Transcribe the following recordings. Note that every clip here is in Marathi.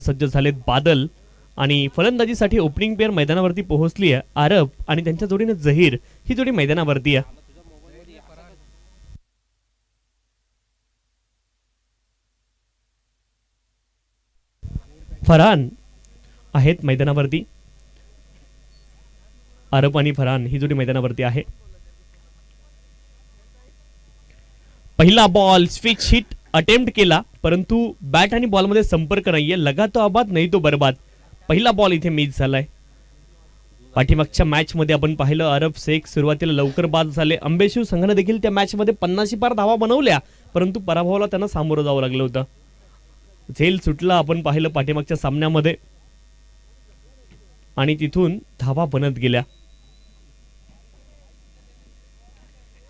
सज्ज झालेत बादल आणि फलंदाजीसाठी ओपनिंग पेअर मैदानावरती पोहोचली आहे. आरब आणि त्यांच्या जोडीने जहीर ही जोडी मैदानावरती आहे. फरहान आहेत मैदानावरती. आरब आणि फरहान ही जोडी मैदानावरती आहे. पहिला बॉल स्विच हिट अटेम्प्ट केला परंतु बॅट आणि बॉल मध्ये संपर्क नाहीये. लगा तो आबाद नाही तो बर्बाद. पहिला बॉल इथे मिस झालाय. पाठीमागच्या मॅच मध्ये आपण पाहिलं अरब शेख सुरुवातीला लवकर बाद झाले. अंबेशिव संघाने देखील त्या मॅच मध्ये 50 पार धावा बनवल्या परंतु पराभवाला त्यांना सामोरं जावं लागलं होतं. झेल सुटला आपण पाहिलं पाठीमागच्या सामन्यामध्ये आणि तिथून धावा बनत गेल्या.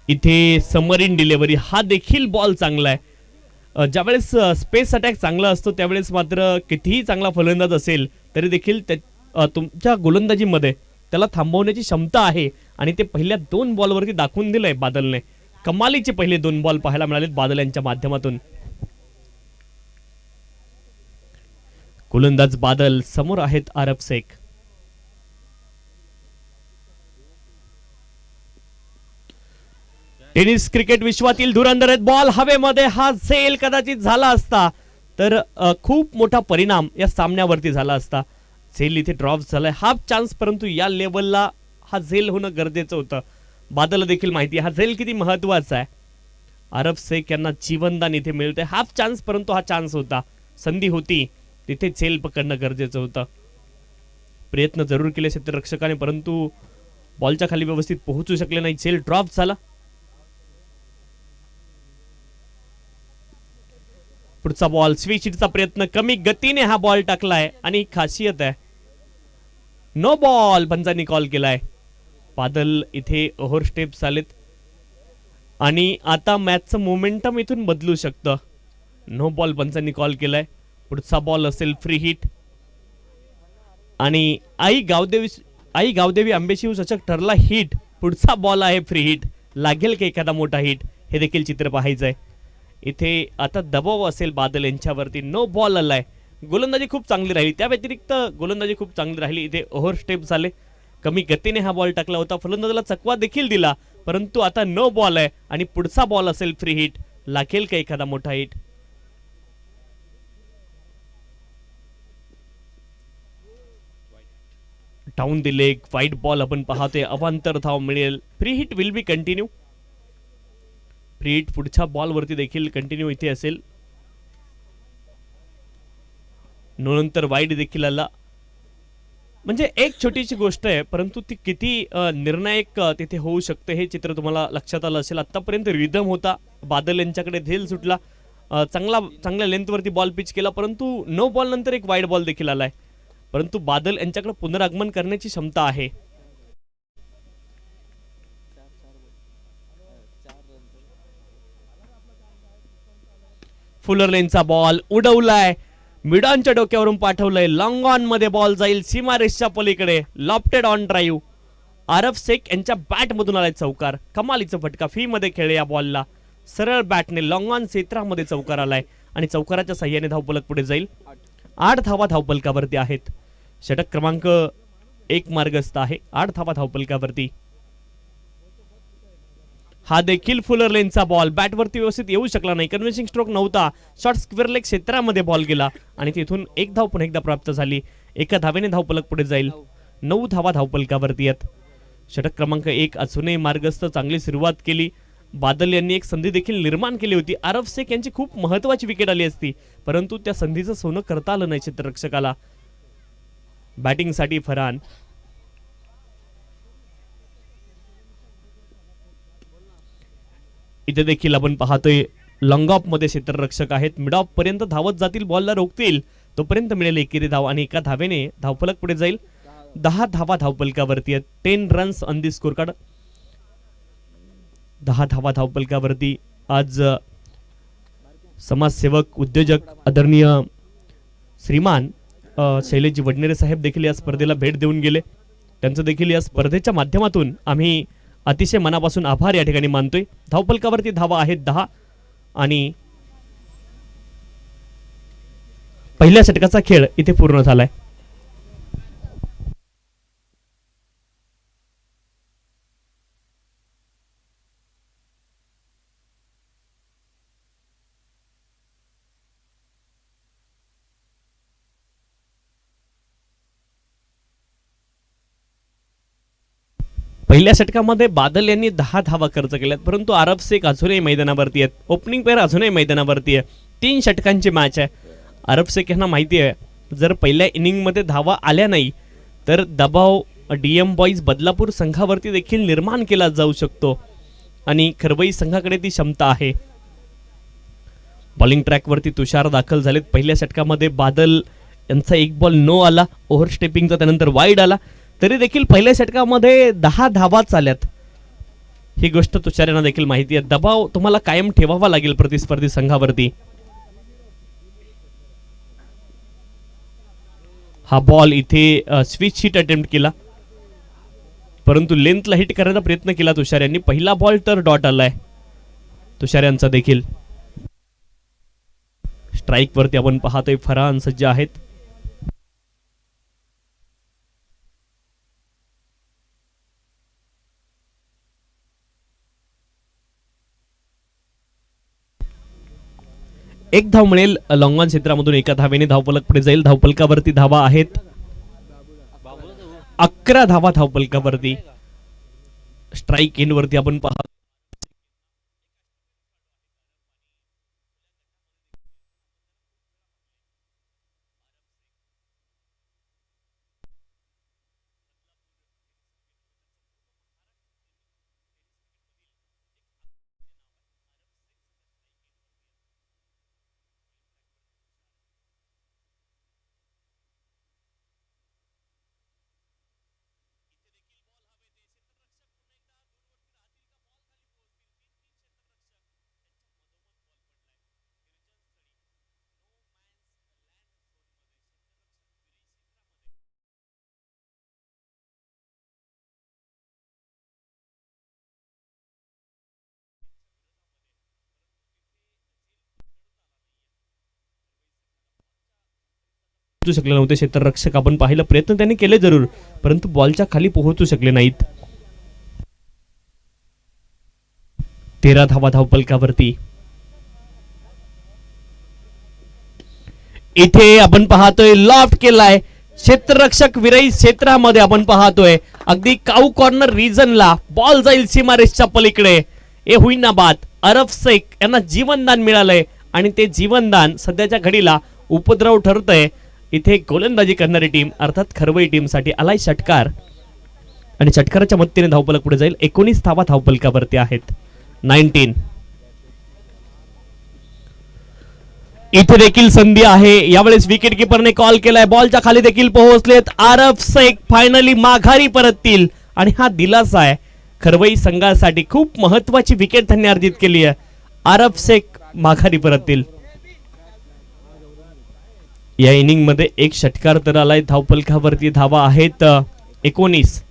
इथे समरीन डिलिव्हरी हा देखील बॉल चांगला आहे. ज्यावेळेस स्पेस अटॅक चांगला असतो त्यावेळेस मात्र कितीही चांगला फलंदाज असेल तरी देखील तुमच्या गोलंदाजीमध्ये त्याला थांबवण्याची क्षमता आहे आणि ते पहिल्या 2 बॉलवरती दाखवून दिलंय बादलने. कमालीचे पहिले 2 बॉल पाहायला मिळालेत बादल यांच्या माध्यमातून. गोलंदाज बादल समोर आहेत आरब शेख. टेनिस क्रिकेट विश्वातील धुरंधर आहेत. बॉल हवेमध्ये हा झेल कदाचित झाला असता तर खूप मोठा परिणाम या सामन्यावरती झाला असता. झेल इथे ड्रॉप झालाय. हाफ चान्स परंतु या लेवलला हा झेल होणं गरजेचं होतं. बादल देखील माहिती हा झेल किती महत्वाचा आहे. आरब शेख यांना जीवनदान इथे मिळते. हाफ चान्स परंतु हा चान्स होता, संधी होती, तिथे झेल पकडणं गरजेचं होतं. प्रयत्न जरूर केले क्षेत्ररक्षकाने परंतु बॉलच्या खाली व्यवस्थित पोहोचू शकले नाही. झेल ड्रॉप झाला. पुढचा बॉल स्विच हिटचा प्रयत्न, कमी गतीने हा बॉल टाकलाय आणि खासियत आहे नो बॉल. पंचांनी कॉल केलाय. बादल इथे ओव्हर स्टेप्स आलेत आणि आता मॅचचं मोमेंटम इथून बदलू शकतं. नो बॉल पंचांनी कॉल केलाय. पुढचा बॉल असेल फ्री हिट आणि आई गावदेवी अंबेशिव चषक ठरला हिट. पुढचा बॉल आहे फ्री हिट. लागेल की एखादा मोठा हिट हे देखील चित्र पाहायचंय. इथे आता दबाव असेल बादल यांच्यावरती. नो बॉल आलाय. गोलंदाजी खूप चांगली राहिली, त्या व्यतिरिक्त गोलंदाजी खूप चांगली राहिली. इथे ओव्हर स्टेप झाले, कमी गतीने हा बॉल टाकला होता. फलंदाजाला चकवा देखील दिला परंतु आता नो बॉल आहे आणि पुढचा बॉल असेल फ्री हिट. लागेल का एखादा मोठा हिट. डाऊन दिले एक वाईट बॉल आपण पाहतोय. अवांतर धाव मिळेल. Free hit will be continue. Free hit पुढच्या बॉल वरती देखील कंटिन्यू इथे असेल. नंतर वाईट देखील आला. म्हणजे एक छोटीशी गोष्ट आहे परंतु ती किती निर्णायक तिथे होऊ शकते हे चित्र तुम्हाला लक्षात आलं असेल. आतापर्यंत रिदम होता बादल यांच्याकडे. झेल सुटला. चांगल्या लेंथवरती बॉल पिच केला परंतु नो बॉल नंतर एक वाईट बॉल देखील आलाय. परंतु बादल यांच्याकडे पुनरागमन करण्याची क्षमता आहे. फुलर लेनचा बॉल उडवलाय. मिडॉनच्या डोक्यावरून पाठवलंय. लॉंग ऑन मध्ये बॉल जाईल सीमारेषच्या पलीकडे. Lofted on drive. Aarab Shaikh यांच्या बॅट मधून आलाय चौकार. कमालीचा फटका. फी मध्ये खेळले या बॉलला. सरळ बॅटने लॉंग ऑन क्षेत्रामध्ये चौकार आलाय आणि चौकाराच्या साह्याने धावफलक पुढे जाईल. 8 धावा धावफलकावरती आहेत. षटक क्रमांक 1 मार्गस्थ आहे. 8 धावा धावफलकावरती. हा देखील फुलर लेनचा बॉल बॅटवरती व्यवस्थित येऊ शकला नाही. कन्व्हेन्सिंग स्ट्रोक नव्हता. शॉर्ट स्क्वेअर लेग क्षेत्रामध्ये बॉल गेला आणि तिथून एक धाव पुन्हा एकदा प्राप्त झाली. एका धावेने धावफलक पुढे जाईल. 9 धावा धावफलकावरती आहेत. षटक क्रमांक 1 अजूनही मार्गस्थ. चांगली सुरुवात केली. बादल यांनी एक संधी देखील निर्माण केली होती. आरब शेख यांची खूप महत्वाची विकेट आली असती परंतु त्या संधीचं सोनं करता आलं नाही क्षेत्ररक्षकाला. बॅटिंगसाठी फरहान. इथे देखील आपण पाहतोय लॉंग ऑफ मध्ये क्षेत्ररक्षक आहेत. मिड ऑफ पर्यंत धावत जातील, बॉलला रोखतील तोपर्यंत मिळेल एकेरी धाव आणि एका धावेने धावफलक पुढे जाईल. 10 धावा धावफलकावरती आहेत. 10 runs on the score card. 10 धावा धावफलकावरती. आज समाजसेवक उद्योजक आदरणीय श्रीमान शैलेशजी वडनेरे साहेब देखील या स्पर्धेला भेट देऊन गेले. त्यांचं देखील या स्पर्धेच्या माध्यमातून आम्ही अतिशय मनापासून आभार या ठिकाणी मानतोय. धावफलकावरती धावा आहेत 10 आणि पहिल्या षटकाचा खेळ इथे पूर्ण झालाय. पहिल्या षटकामध्ये बादल यांनी 10 धावा खर्च केल्यात, परंतु आरब शेख अजूनही मैदानावरती आहेत. ओपनिंग पेअर अजूनही मैदानावरती आहे. 3 षटकांची मॅच आहे. आरब शेख यांना माहिती आहे जर पहिल्या इनिंगमध्ये धावा आल्या नाही तर दबाव डीएम बॉईज बदलापूर संघावरती देखील निर्माण केला जाऊ शकतो आणि खरवई संघाकडे ती क्षमता आहे. बॉलिंग ट्रॅकवरती तुषार दाखल झालेत. पहिल्या षटकामध्ये बादल यांचा एक बॉल नो आला, ओव्हरस्टेपिंगचा, त्यानंतर वाईड आला, तरी देखील पहिल्या षटकामध्ये 10 धावाच आल्यात. ही गोष्ट तुषार यांना देखील माहिती आहे. दबाव तुम्हाला कायम ठेवावा लागेल प्रतिस्पर्धी संघावरती. हा बॉल इथे स्विच हिट अटेम्प्ट केला, परंतु लेंथला हिट करण्याचा प्रयत्न केला तुषार यांनी. पहिला बॉल तर डॉट आलाय तुषार यांचा देखील. स्ट्राईक वरती आपण पाहतोय फरहान सज्ज आहेत. एक धाव मिळेल लॉंगॉन क्षेत्रामधून. एका धावेने धावफलक पुढे जाईल. धावफलकावरती धावा आहेत 11 धावा धावफलकावरती. स्ट्राईक एंड वरती आपण पाहतो शकले नव्हते क्षेत्ररक्षक. आपण पाहिलं प्रयत्न त्यांनी केले जरूर, परंतु बॉलच्या खाली पोहोचू शकले नाहीत. 13 धावा धावफलकावरती. इथे आपण पाहतोय लॉफ्ट केलाय क्षेत्ररक्षक विरई क्षेत्रामध्ये. आपण पाहतोय अगदी काऊ कॉर्नर रिजनला बॉल जाईल सीमारेषच्या पलीकडे. हे होईना बात. अरब शेख यांना जीवनदान मिळालंय आणि ते जीवनदान सध्याच्या घडीला उपद्रव ठरतंय. इथे गोलंदाजी करणारी टीम अर्थात खरवई टीम साठी आलाय षटकार आणि षटकाराच्या मदतीने धावफलक पुढे जाईल. 19 धावा धावफलकावरती आहेत. 19. इथे देखील संधी आहे. यावेळेस विकेट किपरने कॉल केलाय. बॉलच्या खाली देखील पोहोचलेत. आरब शेख फायनली माघारी परततील आणि हा दिलासा आहे खरवई संघासाठी. खूप महत्वाची विकेट त्यांनी अर्जित केली आहे. आरब शेख माघारी परततील. या इनिंग मध्ये एक षटकार तर आलाय. धावफलकावरती धावा आहेत 19.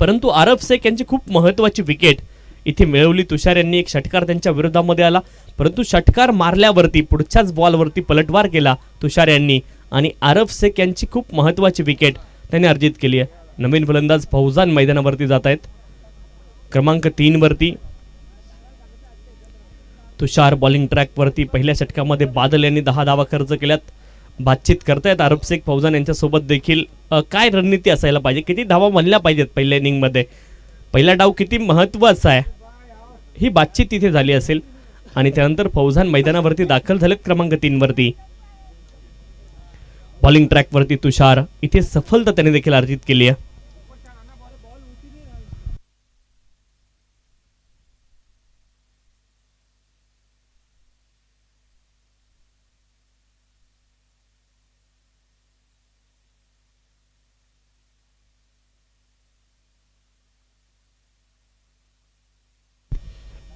परंतु आरब शेख यांची खूप महत्वाची विकेट इथे मिळवली. तुषार यांनी एक षटकार त्यांच्या विरोधामध्ये आला, परंतु षटकार मारल्यावरती पुढच्याच बॉलवरती पलटवार केला तुषार यांनी आणि आरब शेख यांची खूप महत्वाची विकेट त्यांनी अर्जित केली आहे. नवीन फलंदाज फौजान मैदानावरती जात आहेत. क्रमांक 3 वरती तुषार बॉलिंग ट्रॅक वरती. पहिल्या षटकामध्ये बादल यांनी 10 धावा खर्च केल्यात. बातचीत करतायत अरब शेख फौजान यांच्या सोबत देखील. काय रणनीती असायला पाहिजे, किती धावा म्हणल्या पाहिजेत पहिल्या इनिंग मध्ये, पहिला डाव किती महत्वाचा आहे, ही बातचीत तिथे झाली असेल. आणि त्यानंतर फौजान मैदानावरती दाखल झालेत क्रमांक 3 वरती. बॉलिंग ट्रॅक वरती तुषार. इथे सफलता त्याने देखील अर्जित केली आहे.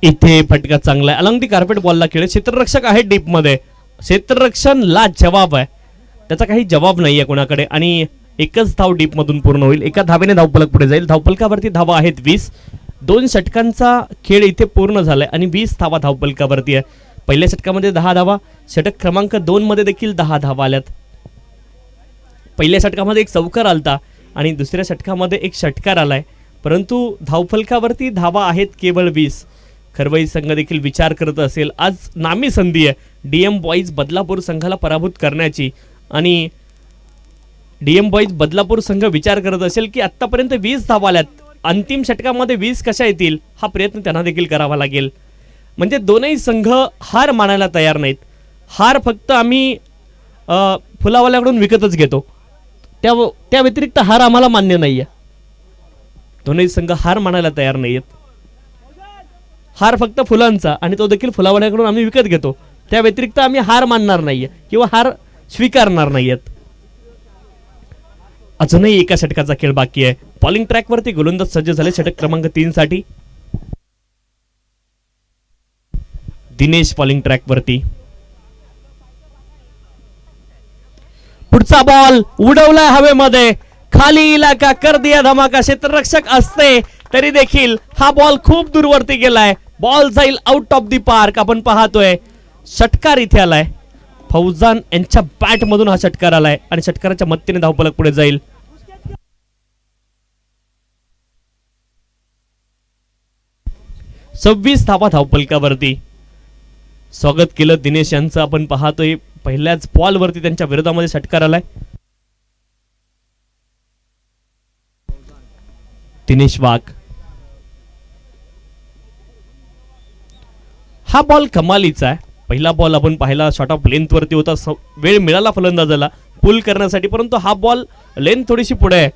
इथे फटका चांगला आहे. अलंग दी कार्पेट बॉलला खेळ. क्षेत्ररक्षक आहे डीप मध्ये. क्षेत्ररक्षण ला जवाब आहे, त्याचा काही जवाब नाहीये कोणाकडे. आणि एकच धाव डीप मधून पूर्ण होईल. एका धावेने धावफलक पुढे जाईल. धावफलकावरती धावा आहेत 20. 2 षटकांचा खेळ इथे पूर्ण झालाय आणि 20 धावा धावफलकावरती आहे. पहिल्या षटकामध्ये 10 धावा, षटक क्रमांक 2 मध्ये देखील 10 धावा आल्यात. पहिल्या षटकामध्ये एक चौकार आलता आणि दुसऱ्या षटकामध्ये एक षटकार आलाय, परंतु धावफलकावरती धावा आहेत केवळ 20. खरवई संघ देखील विचार करत असेल, आज नामी संधी आहे डीएम बॉईज बदलापूर संघाला पराभूत करण्याची, आणि डीएम बॉईज बदलापूर संघ विचार करत असेल की आतापर्यंत 20 धावा आल्यात, अंतिम षटकामध्ये 20 कशा येतील हा प्रयत्न त्यांना देखील करावा लागेल. म्हणजे दोनही संघ हार मानायला तयार नाहीत. हार फक्त आम्ही फुलावाल्याकडून विकतच घेतो, त्या व्यतिरिक्त हार आम्हाला मान्य नाहीये. दोनही संघ हार मानायला तयार नाहीयेत. हार फक्त फुलांचा आणि तो देखील फुलावाल्याकडून आम्ही विकत घेतो, त्या व्यतिरिक्त आम्ही हार मानणार नाहीये किंवा हार स्वीकारणार नाहीयेत. अजूनही एका षटकाचा खेळ बाकी आहे. बॉलिंग ट्रॅकवरती गोलंदाज सज्ज झाले षटक क्रमांक 3 साठी. दिनेश बॉलिंग ट्रॅकवरती. पुढचा बॉल उडवलाय हवेमध्ये, खाली इलाका कर दिया धमाका. क्षेत्ररक्षक असते तरी देखील हा बॉल खूप दूरवरती गेलाय. बॉल जाईल आउट ऑफ दी पार्क. आपण पाहतोय षटकार इथे आलाय, फौजान यांच्या बॅट मधून हा षटकार आलाय आणि षटकाराच्या मदतीने धावफलक पुढे जाईल. सव्वीस धावा धावफलकावरती. स्वागत केलं दिनेश यांचं. आपण पाहतोय पहिल्याच बॉल वरती त्यांच्या विरोधामध्ये षटकार आलाय. दिनेश वाघ. हा बॉल कमालीचा आहे. पहिला बॉल आपण पाहिला शॉर्ट ऑफ लेंथ वरती होता, वेळ मिळाला फलंदाजाला पुल करण्यासाठी, परंतु हा बॉल लेंथ थोडीशी पुढे आहे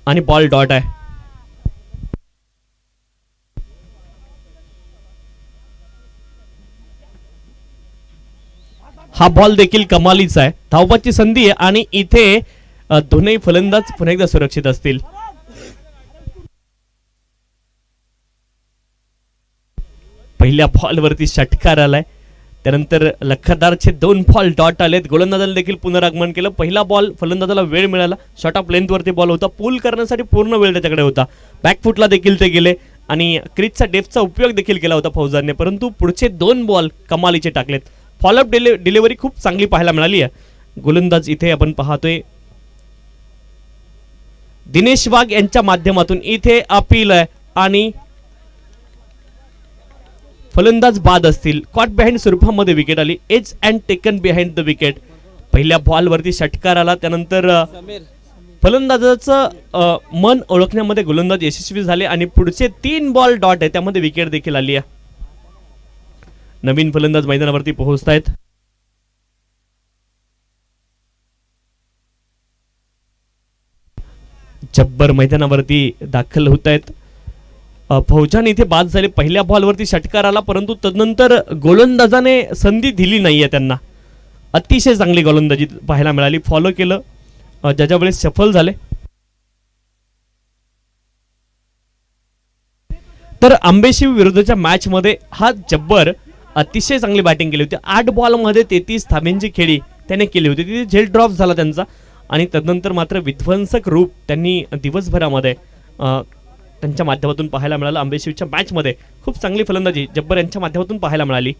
आणि बॉल डॉट आहे. हा बॉल देखील कमालीचा आहे. धावबाची संधी आहे आणि इथे दोन्ही फलंदाज पुन्हा एकदा सुरक्षित असतील. पहिल्या बॉल वरती षटकार आलाय, त्यानंतर लखदारचे 2 बॉल डॉट आलेत. गोलंदाजाने देखील पुनरागमन केलं. पहिला बॉल फलंदाजाला वेळ मिळाला, शॉर्ट ऑफ लेंथ वरती बॉल होता, पूल करण्यासाठी पूर्ण वेळ त्याच्याकडे होता. बॅकफुटला देखील ते गेले आणि क्रीजचा डेप्थचा उपयोग देखील केला होता फौजांनी, परंतु पुढचे 2 बॉल कमालीचे टाकलेत. फॉलोअप डिलिव्हरी खूप चांगली पाहायला मिळाली आहे. गोलंदाज इथे आपण पाहतोय दिनेश वाघ यांच्या माध्यमातून इथे अपील आहे आणि फलंदाज बाद असतील. कॉट बिहाइंड स्वरूपामध्ये विकेट आली. Edge and taken behind the wicket. पहिल्या बॉल वरती षटकार आला, त्यानंतर फलंदाजाचं मन ओळखण्यामध्ये गोलंदाज यशस्वी झाले आणि पुढचे 3 बॉल डॉट आहे, त्यामध्ये विकेट देखील आली आहे. नवीन फलंदाज मैदानावरती पोहोचतायत. जब्बर मैदानावरती दाखल होत आहेत. फौजान इथे बाद झाले. पहिल्या बॉलवरती षटकार आला, परंतु तदनंतर गोलंदाजाने संधी दिली नाहीये त्यांना. अतिशय चांगली गोलंदाजी पाहायला मिळाली. फॉलो केलं, ज्याच्या वेळेस सफल झाले. तर आंबेशिव विरुद्धच्या मॅच मध्ये हा जब्बर अतिशय चांगली बॅटिंग केली होती. 8 बॉलमध्ये 33 धाब्यांची खेळी त्याने केली होती. तिथे झेल ड्रॉप झाला त्यांचा आणि तदनंतर मात्र विध्वंसक रूप त्यांनी दिवसभरामध्ये त्यांच्या माध्यमातून पाहायला मिळालं. आंबेशिवच्या मॅच मध्ये खूप चांगली फलंदाजी जब्बर यांच्या माध्यमातून पाहायला मिळाली.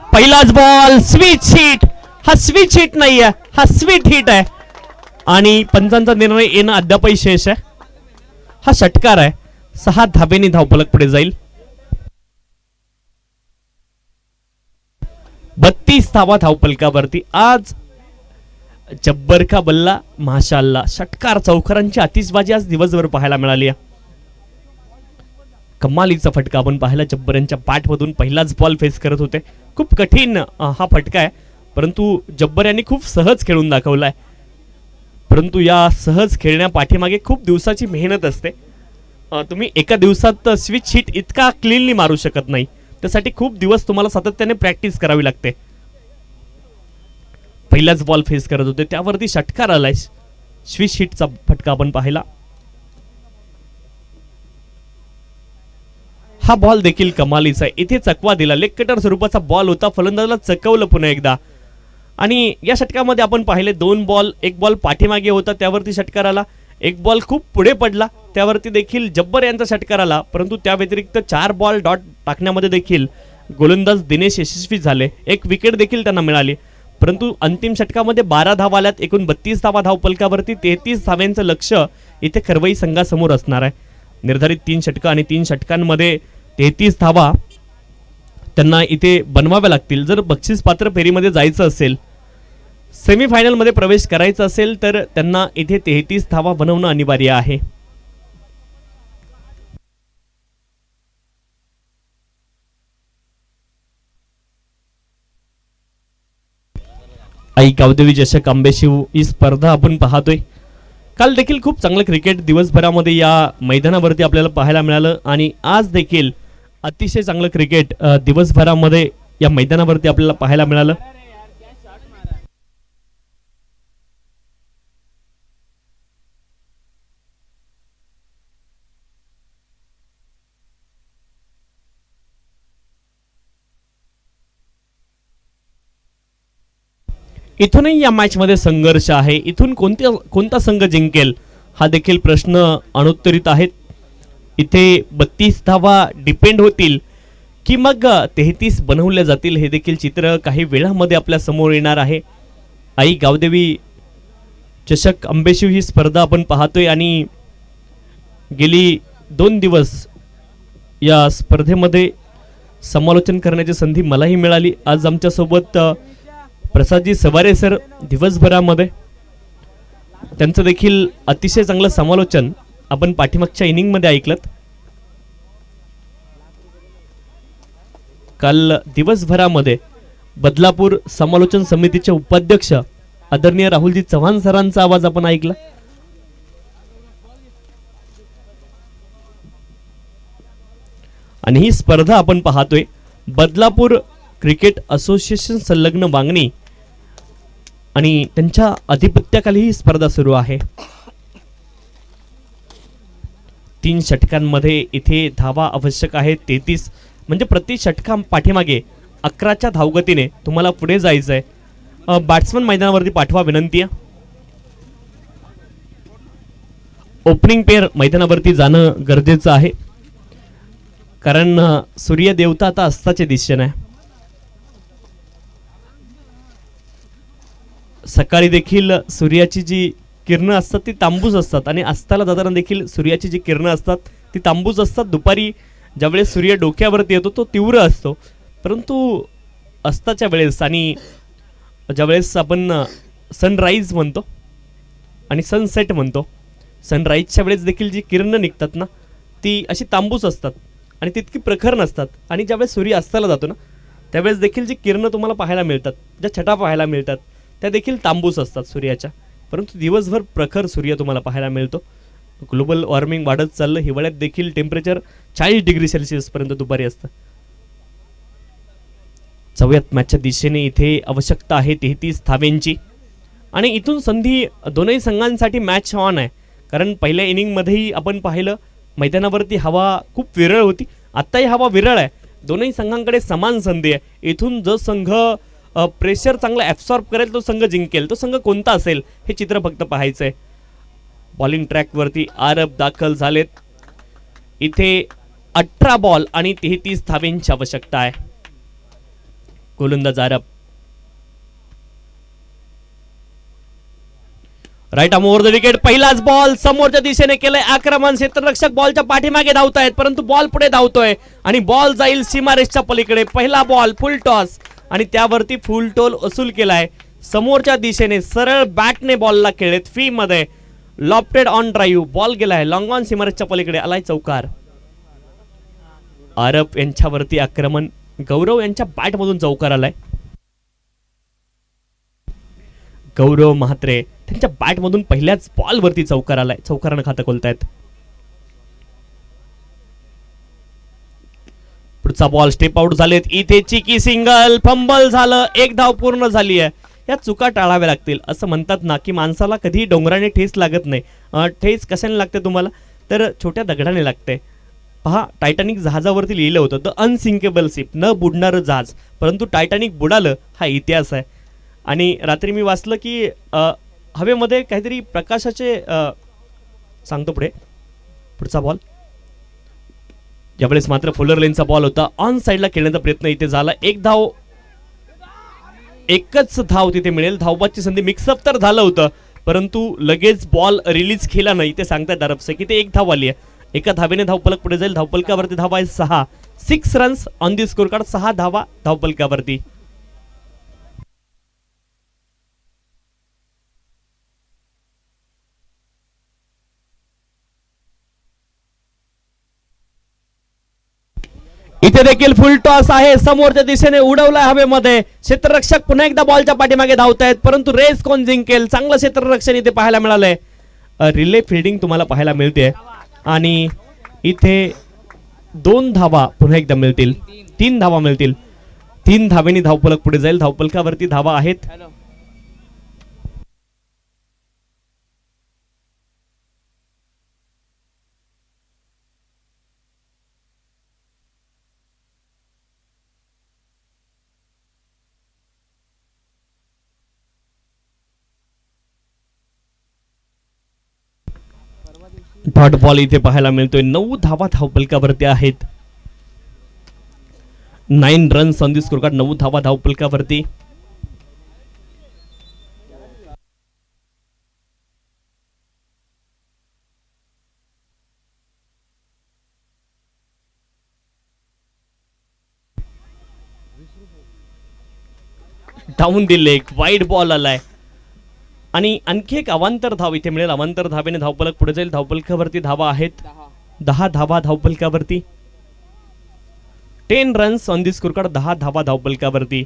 पहिलाच बॉल स्विच हिट. हा स्विच हिट नाहीये, हा स्वीट हिट आहे आणि पंचांचा निर्णय येणं अद्यापही शेष आहे. हा षटकार आहे. 6 धाब्यांनी धावफलक पुढे जाईल. 32 धावा धावफलकावरती. आज जब्बर का बल्ला माशाअल्लाह. षटकार चौकारांची आतिषबाजी आज दिवसभर पाहायला मिळाली आहे. कमालीचा फटका आपण पाहिला जब्बर यांच्या बॅटमधून. पहिलाच बॉल फेस करत होते. खूप कठीण हा फटका आहे, परंतु जब्बर यांनी खूप सहज खेळून दाखवलाय. परंतु या सहज खेळण्या पाठीमागे खूप दिवसाची मेहनत असते. तुम्ही एका दिवसात स्विच हिट इतका क्लीनली मारू शकत नाही. त्यासाठी खूप दिवस तुम्हाला सातत्याने प्रॅक्टिस करावी लागते. पहिलाच बॉल फेस करत होते, त्यावरती षटकार आलाय. स्विच हिटचा फटका आपण पाहिला. हा बॉल देखील कमालीचा आहे. इथे चकवा दिला. लेग कटर स्वरूपाचा बॉल होता. फलंदाजाला चकवलं पुन्हा एकदा. आणि या षटकामध्ये आपण पाहिले 2 बॉल, 1 बॉल पाठीमागे होता, त्यावरती षटकार आला. एक बॉल खूप पुढे पडला, त्यावरती देखील जब्बर यांचा षटकार आला, परंतु त्या व्यतिरिक्त 4 बॉल डॉट टाकण्यामध्ये देखील गोलंदाज दिनेश यशस्वी झाले. एक विकेट देखील त्यांना मिळाली, परंतु अंतिम षटकामध्ये 12 धावा आल्यात. एकूण 32 धावा धावपलकावरती. 33 धाव्यांचं लक्ष इथे खरवई संघासमोर असणार आहे. निर्धारित 3 षटकं आणि 3 षटकांमध्ये 33 धावा त्यांना इथे बनवाव्या लागतील. जर बक्षीस पात्र फेरीमध्ये जायचं असेल, सेमीफायनलमध्ये प्रवेश करायचा असेल, तर त्यांना इथे 33 धावा बनवणं अनिवार्य आहे. आई गावदेवी चषक आंबेशिव ही स्पर्धा आपण पाहतोय. काल देखील खूप चांगलं क्रिकेट दिवसभरामध्ये या मैदानावरती आपल्याला पाहायला मिळालं आणि आज देखील अतिशय चांगलं क्रिकेट दिवसभरामध्ये या मैदानावरती आपल्याला पाहायला मिळालं. इथूनही या मॅच मध्ये संघर्ष आहे. इथून कोणता संघ जिंकेल हा देखील प्रश्न अनुत्तरित आहेत. इथे 32 धावा डिपेंड होतील की मग 33 बनवल्या जातील, हे देखील चित्र काही वेळामध्ये आपल्या समोर येणार आहे. आई गावदेवी चषक आंबेशिव ही स्पर्धा आपण पाहतोय आणि गेली 2 दिवस या स्पर्धेमध्ये समालोचन करण्याची संधी मलाही मिळाली. आज आमच्यासोबत प्रसादजी सवारे सर दिवसभरामध्ये, त्यांचं देखील अतिशय चांगलं समालोचन आपण पाठीमागच्या इनिंगमध्ये ऐकलं. काल दिवसभरामध्ये बदलापूर समालोचन समितीचे उपाध्यक्ष आदरणीय राहुलजी चव्हाण सरांचा आवाज आपण ऐकला. आणि ही स्पर्धा आपण पाहतोय बदलापूर क्रिकेट असोसिएशन संलग्न वांगणी आणि त्यांच्या अधिपत्याखाली ही स्पर्धा सुरू आहे. 3 षटकांमध्ये इथे धावा आवश्यक आहे 33, म्हणजे प्रति षटका पाठीमागे 11च्या धावगतीने तुम्हाला पुढे जायचं आहे. बॅट्समन मैदानावरती पाठवा विनंती आहे. ओपनिंग पेअर मैदानावरती जाणं गरजेचं आहे, कारण सूर्य देवता आता अस्ताच्या दिशेने आहे. सकाळी देखील सूर्याची जी किरणं असतात ती तांबूस असतात आणि अस्ताला जाताना देखील सूर्याची जी किरणं असतात ती तांबूस असतात. दुपारी ज्यावेळेस सूर्य डोक्यावरती येतो तो तीव्र असतो, परंतु अस्ताच्या वेळेस आणि ज्यावेळेस आपण सनराईज म्हणतो आणि सनसेट म्हणतो, सनराईजच्या वेळेस देखील जी किरणं निघतात ना ती अशी तांबूस असतात आणि तितकी प्रखर नसतात. आणि ज्यावेळेस सूर्य अस्ताला जातो ना त्यावेळेस देखील जी किरणं तुम्हाला पाहायला मिळतात, ज्या छटा पाहायला मिळतात त्या देखील तांबूस असतात सूर्याच्या, परंतु दिवसभर प्रखर सूर्य तुम्हाला पाहायला मिळतो. ग्लोबल वॉर्मिंग वाढत चाललं. हिवाळ्यात देखील टेम्परेचर 40 डिग्री सेल्सिअस पर्यंत दुपारी असतं. 4व्या मॅचच्या दिशेने इथे आवश्यकता आहे 33 धाव्यांची आणि इथून संधी दोनही संघांसाठी मॅच ऑन आहे. कारण पहिल्या इनिंगमध्येही आपण पाहिलं मैदानावरती हवा खूप विरळ होती, आत्ताही हवा विरळ आहे. दोनही संघांकडे समान संधी आहे. इथून जो संघ प्रेशर चांगला ॲब्सॉर्ब करेल तो संघ जिंकेल. तो संघ कोणता असेल हे चित्र फक्त पाहायचं आहे. बॉलिंग ट्रॅकवरती आरब दाखल झालेत. इथे 18 बॉल आणि 33 धाव्यांची आवश्यकता आहे. गोलंदाज Aarab right arm over the wicket. पहिलाच बॉल समोरच्या दिशेने केलंय आक्रमण. क्षेत्ररक्षक बॉलच्या पाठीमागे धावतायत, परंतु बॉल पुढे धावतोय आणि बॉल जाईल सीमारेषच्या पलीकडे. पहिला बॉल फुल टॉस आणि त्यावरती फुल टोल वसूल केलाय. समोरच्या दिशेने सरळ बॅटने बॉलला खेळत फी मध्ये लॉफ्टेड ऑन ड्राईव्ह बॉल गेलाय लॉंग ऑन सीमारेषच्या पलीकडे. आलाय चौकार. आरब यांच्यावरती आक्रमण. गौरव यांच्या बॅट मधून चौकार आलाय. गौरव म्हात्रे त्यांच्या बॅट मधून पहिल्याच बॉल वरती चौकार आलाय. चौकारानं खातं खोलतायत. पुढचा बॉल स्टेप आउट झालेत. इथे चिकी सिंगल, फंबल झालं, 1 धाव पूर्ण झाली आहे. या चुका टाळाव्या लागतील. असं म्हणतात ना की माणसाला कधी डोंगराने ठेस लागत नाही. ठेस कशाने लागते तुम्हाला, तर छोट्या दगडाने लागते. पहा, टायटॅनिक जहाजावरती लिहिलं होतं द अनसिंकेबल शिप, न बुडणारं जहाज, परंतु टायटॅनिक बुडालं हा इतिहास आहे. आणि रात्री मी वाचलं की हवेमध्ये काहीतरी प्रकाशाचे सांगतो पुढचा बॉल, यावेळेस मात्र फुलर लेनचा बॉल होता, ऑन साइडला खेळण्याचा प्रयत्न इथे झाला, एकच धाव तिथे मिळेल. धावबाची संधी मिक्सअप तर झालं होतं, परंतु लगेच बॉल रिलीज केला नाही ते सांगतायत अरबसे की ते एक धाव आली आहे. एका धावेने धावफलक पुढे जाईल. धावफलकावरती धावा आहे 6. 6 runs on the score card, 6 धावा धावफलकावरती. इथे देखील फुल टॉस आहे, समोरच्या दिशेने उडवलाय हवेमध्ये. क्षेत्ररक्षक पुन्हा एकदा बॉलच्या पाठीमागे धावतायत, परंतु रेस कोण जिंकेल? चांगलं क्षेत्ररक्षण इथे पाहायला मिळालंय. रिले फिल्डिंग तुम्हाला पाहायला मिळते आणि इथे 2 धावा पुन्हा एकदा मिळतील, 3 धावा मिळतील. 3 धावेनी धावफलक पुढे जाईल. धावफलकावरती धावा आहेत डॉट बॉल इथे पाहायला मिळतोय. 9 धावा धावफलकावरती आहेत. 9 runs on the score card, 9 धावा धावफलकावरती. Down the leg, wide ball आलाय आणि आणखी एक अवांतर धाव इथे मिळेल. अवांतर धावेने धावफलक पुढे जाईल. धावफलकावरती धावा आहेत 10 धावा धावफलकावरती. 10 runs on the score card, 10 धावा धावफलकावरती.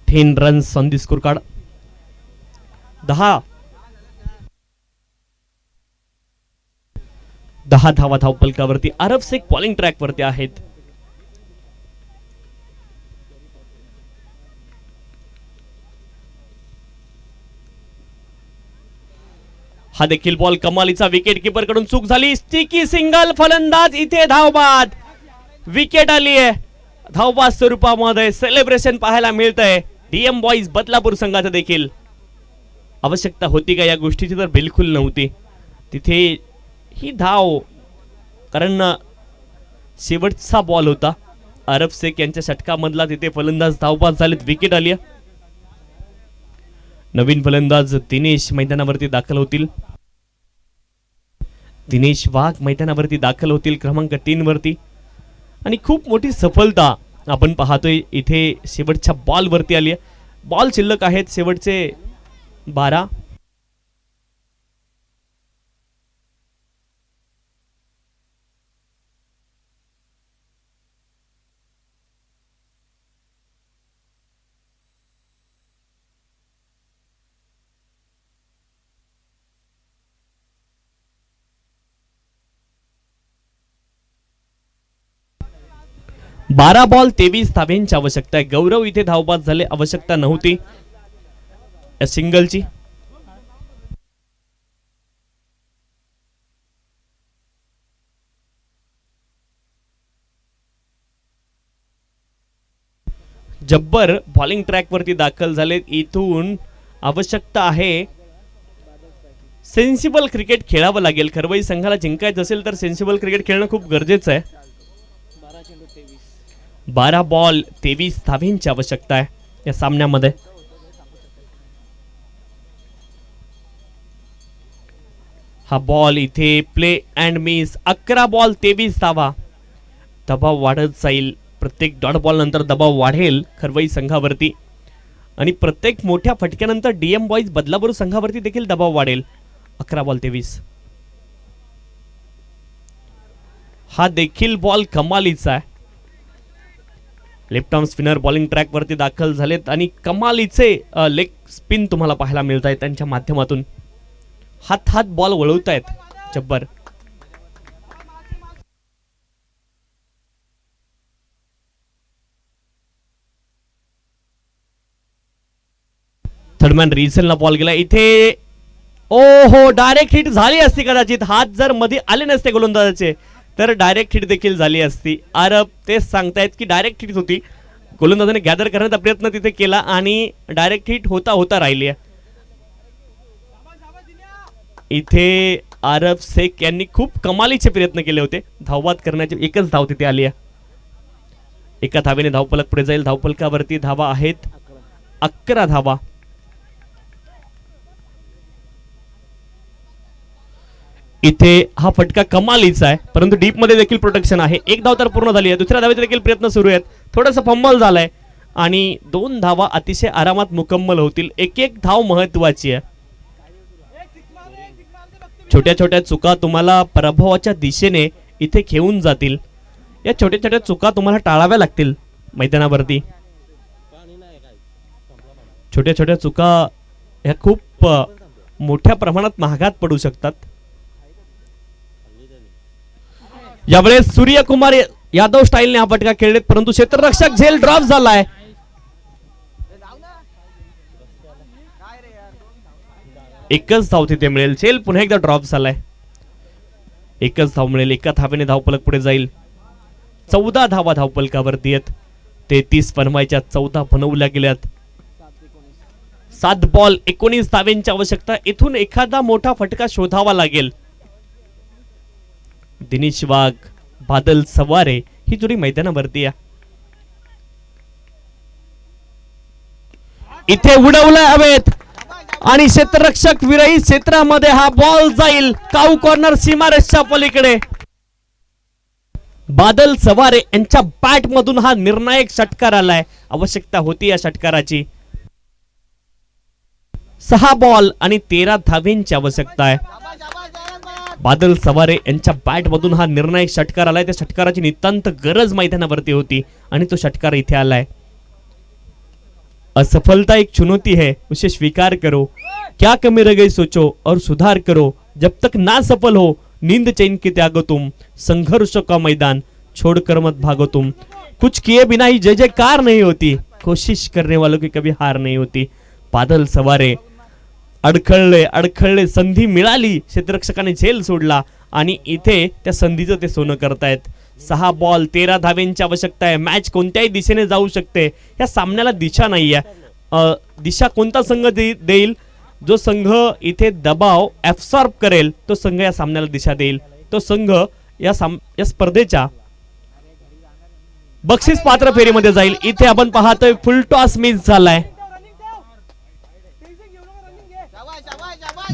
Ten runs on the score card, 10 धावा धावफलकावरती. अरब शेख बॉलिंग ट्रॅक वरती आहेत. हा देखील बॉल कमालीचा, विकेट कीपर कडून चूक झाली. स्टिकी सिंगल, फलंदाज इथे धावबाद, विकेट आली आहे. धावबाद स्वरूपामध्ये सेलिब्रेशन पाहायला मिळतंय. डीएम बॉईज बदलापूर संघाचं देखील. आवश्यकता होती का या गोष्टीची? तर बिलकुल नव्हती. तिथे ही धाव, कारण शेवटचा बॉल होता अरब शेख यांच्या षटकामधला. तिथे फलंदाज धावबाद झालेत, विकेट आली. नवीन फलंदाज दिनेश मैदानावरती दाखल होतील. दिनेश वाघ मैदानावरती दाखल होतील क्रमांक 3 वरती. आणि खूप मोठी सफलता आपण पाहतोय इथे शेवटच्या बॉल वरती आली आहे. बॉल शिल्लक आहेत शेवटचे 12. बारा बॉल 23 धाव्यांची आवश्यकता आहे. गौरव इथे धावबाद झाले, आवश्यकता नव्हती या सिंगलची. जब्बर बॉलिंग ट्रॅक वरती दाखल झाले. इथून आवश्यकता आहे सेन्सिबल क्रिकेट खेळावं लागेल. खरवई संघाला जिंकायचं असेल तर सेन्सिबल क्रिकेट खेळणं खूप गरजेचं आहे. 12 बॉल 23 धाव्यांची आवश्यकता आहे या सामन्यामध्ये. हा बॉल इथे प्ले अँड मिस. 11 बॉल 23 धावा. दबाव वाढत जाईल. प्रत्येक डॉट बॉल नंतर दबाव वाढेल खरवई संघावरती आणि प्रत्येक मोठ्या फटक्यानंतर डीएम बॉईज बदलापूर संघावरती देखील दबाव वाढेल. 11 बॉल 23. हा देखील बॉल कमालीचा आहे. Left arm spinner bowling track वरती दाखल झालेत आणि कमालीचे लेग स्पिन तुम्हाला पाहायला मिळत आहेत त्यांच्या माध्यमातून. हात हात बॉल वळवतायत जब्बर. थर्डमॅन रिझलला बॉल गेला इथे. ओहो, डायरेक्ट हिट झाली असती कदाचित. हात जर मध्ये आले नसते गोलंदाजाचे तर डायरेक्ट हिट देखील झाली असती. अरब तेच सांगतायत की डायरेक्ट हिट होती. गोलंदाजाने गॅदर करण्याचा प्रयत्न तिथे केला आणि डायरेक्ट हिट होता होता राहिली. इथे आरफ शेख यांनी खूप कमालीचे प्रयत्न केले होते धावबाद करण्याचे. एकच धाव तिथे आली आहे. एका धावेने धावफलक पुढे जाईल. धावफलकावरती धावा आहेत 11 धावा. इथे हा फटका कमालीचा आहे परंतु डीप मध्ये देखील प्रोटेक्शन आहे. एक धाव तर पूर्ण झाली आहे. दुसऱ्या धावेचे देखील प्रयत्न सुरू आहेत. थोडंसं फंबल झालंय आणि 2 धावा अतिशय आरामात मुकम्मल होतील. एक एक धाव महत्वाची आहे. छोट्या छोट्या चुका तुम्हाला पराभवाच्या दिशेने इथे घेऊन जातील. या छोट्या छोट्या चुका तुम्हाला टाळाव्या लागतील मैदानावरती. छोट्या छोट्या चुका ह्या खूप मोठ्या प्रमाणात महागात पडू शकतात. यावेळेस सूर्यकुमार यादव स्टाईलने हा फटका खेळलेत परंतु क्षेत्ररक्षक झेल ड्रॉप झालाय. एकच धाव तिथे मिळेल. झेल पुन्हा एकदा ड्रॉप झालाय. एकच धाव मिळेल. एका धावेने धावफलक पुढे जाईल. 14 धावा धावफलकावरती आहेत. 33 बनवायच्या 14 बनवल्या गेल्यात. 7 बॉल 19 धावेंची आवश्यकता. इथून एखादा मोठा फटका शोधावा लागेल. दिनेश वाघ बादल सवारे ही जोडी मैदानावरती आहे. इथे उडवलं हवेत आणि क्षेत्ररक्षक विरहित क्षेत्रामध्ये हा बॉल जाईल. काऊ कॉर्नर सीमारेषच्या पलीकडे. बादल सवारे यांच्या बॅट मधून हा निर्णायक षटकार आलाय. आवश्यकता होती या षटकाराची. 6 बॉल आणि 13 धावेंची आवश्यकता आहे. बादल सवारे यांच्या बॅट मधून हा निर्णायक षटकार आलाय. त्या षटकाराची नितांत गरज मैदानावरती होती आणि तो षटकार इथे आलाय. असफलता एक चुनौती है उसे स्वीकार करो. क्या कमी रह गई सोचो और सुधार करो. जब तक ना सफल हो नींद चैन के त्यागो तुम. संघर्ष का मैदान छोड़कर मत भागो तुम. कुछ किए बिना ही जय जयकार नहीं होती. कोशिश करने वालों की कभी हार नहीं होती. बादल सवारे अडखळले संधी मिळाली. क्षेत्ररक्षकाने झेल सोडला आणि इथे त्या संधीचं ते सोनं करतायत. 6 बॉल 13 धावेंची आवश्यकता आहे. मॅच कोणत्याही दिशेने जाऊ शकते. या सामन्याला दिशा नाहीये. दिशा कोणता संघ देईल? जो संघ इथे दबाव ऍब्सॉर्ब करेल तो संघ या सामन्याला दिशा देईल. तो संघ या स्पर्धेच्या बक्षीस पात्र फेरीमध्ये जाईल. इथे आपण पाहतोय फुल टॉस मिस झालाय.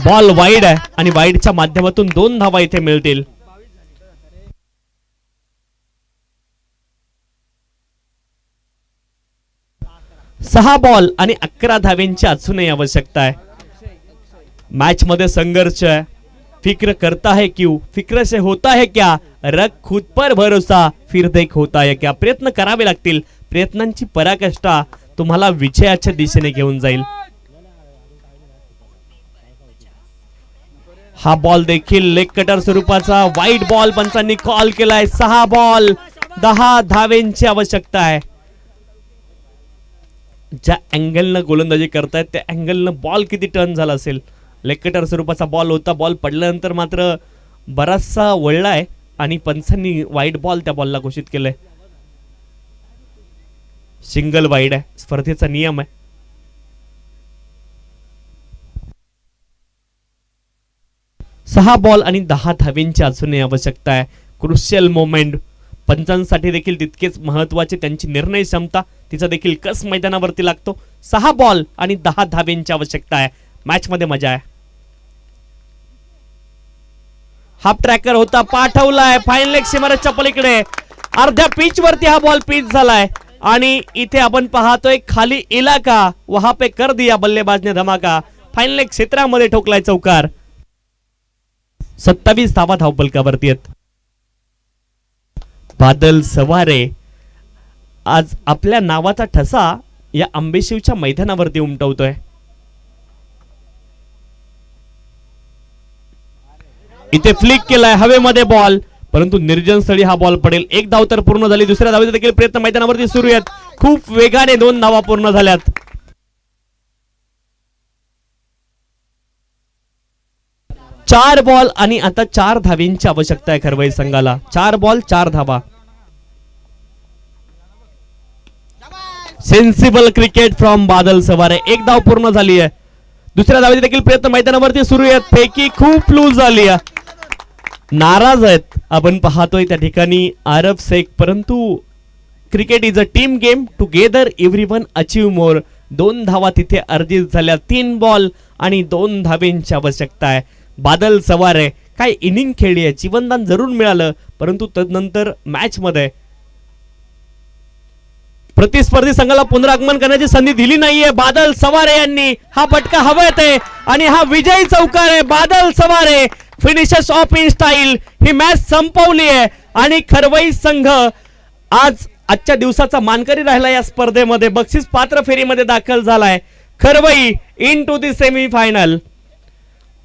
बॉल वाईड आहे आणि वाईडच्या माध्यमातून 2 धावा इथे मिळतील. सहा बॉल आणि 11 धावेंची अजूनही आवश्यकता आहे. मॅच मध्ये संघर्ष है. फिक्र करता है क्यों, फिक्र से होता है क्या, रख खुद पर भरोसा फिर देख होता है क्या. प्रयत्न करावे लागतील. प्रयत्नांची पराकाष्ठा तुम्हाला विजयाच्या दिशेने घेऊन जाईल. हा बॉल देखील लेग कटर स्वरूपाचा वाईड बॉल पंचांनी कॉल केलाय. 6 बॉल 10 धावेंची आवश्यकता आहे. ज्या अँगलनं गोलंदाजी करतायत त्या अँगलनं बॉल किती टर्न झाला असेल. लेग कटर स्वरूपाचा बॉल होता. बॉल पडल्यानंतर मात्र बराचसा वळलाय आणि पंचांनी वाईड बॉल त्या बॉलला घोषित केलंय. सिंगल वाईड आहे. स्पर्धेचा नियम आहे. सहा बॉल आणि 10 धावेंची अजूनही आवश्यकता आहे. क्रुशियल मोमेंट पंचांसाठी देखील तितकेच महत्वाचे. त्यांची निर्णय क्षमता तिचा देखील कस मैदानावरती लागतो. 6 बॉल आणि 10 धावेंची आवश्यकता आहे. मॅच मध्ये मजा आहे. हाफ ट्रॅकर होता पाठवलाय फाईन लेग सीमारेषच्या पलीकडे. अर्ध्या पिच वरती हा बॉल पिच झालाय आणि इथे आपण पाहतोय खाली इलाका वहां पे कर दिया बल्लेबाजने धमाका. फाईन लेग क्षेत्रामध्ये ठोकलाय चौकार. 27 धावा धावफलकावरती आहेत. बादल सवारे आज आपल्या नावाचा ठसा या अंबेशिवच्या मैदानावरती उमटवतोय. इथे फ्लिक केलाय हवेमध्ये बॉल परंतु निर्जन स्थळी हा बॉल पडेल. 1 धाव तर पूर्ण झाली. दुसऱ्या धावेचा देखील प्रयत्न मैदानावरती सुरू आहेत. खूप वेगाने 2 धावा पूर्ण झाल्यात. चार बॉल आणि आता 4 धावेंची आवश्यकता आहे खरवई संघाला. 4 बॉल 4 धावा. सेन्सिबल क्रिकेट फ्रॉम बादल सवारे. एक धाव पूर्ण झाली आहे. दुसऱ्या धावेचे देखील प्रयत्न मैदानावरती सुरू आहेत. फेकी खूप लूज झाली आहे. नाराज आहेत आपण पाहतोय त्या ठिकाणी आरब शेख. परंतु cricket is a team game. Together everyone achieve more. 2 धावा तिथे अर्जित झाल्या. 3 बॉल आणि 2 धावेंची आवश्यकता आहे. बादल सवारे काय इनिंग खेळली आहे. जीवनदान जरूर मिळालं परंतु तदनंतर मॅच मध्ये प्रतिस्पर्धी संघाला पुनरागमन करण्याची संधी दिली नाहीये. बादल सवारे यांनी हा फटका हवेत आहे आणि हा विजयी चौकार आहे. बादल सवारे finishers of in style he match संपवली आहे आणि खरवई संघ आजच्या दिवसाचा मानकरी राहिला. या स्पर्धेमध्ये बक्षीस पात्र फेरीमध्ये दाखल झालाय. Kharvai into the semi final.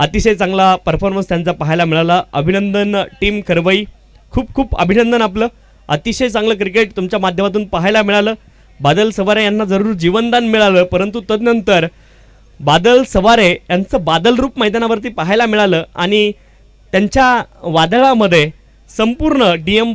अतिशय चांगला परफॉर्मन्स त्यांचा पाहायला मिळाला. अभिनंदन टीम खरवई. खूप खूप अभिनंदन आपलं. अतिशय चांगलं क्रिकेट तुमच्या माध्यमातून पाहायला मिळालं. बादल सवारे यांना जरूर जीवनदान मिळालं परंतु तदनंतर बादल सवारे यांचं बादल रूप मैदानावरती पाहायला मिळालं आणि त्यांच्या वादळामध्ये संपूर्ण DM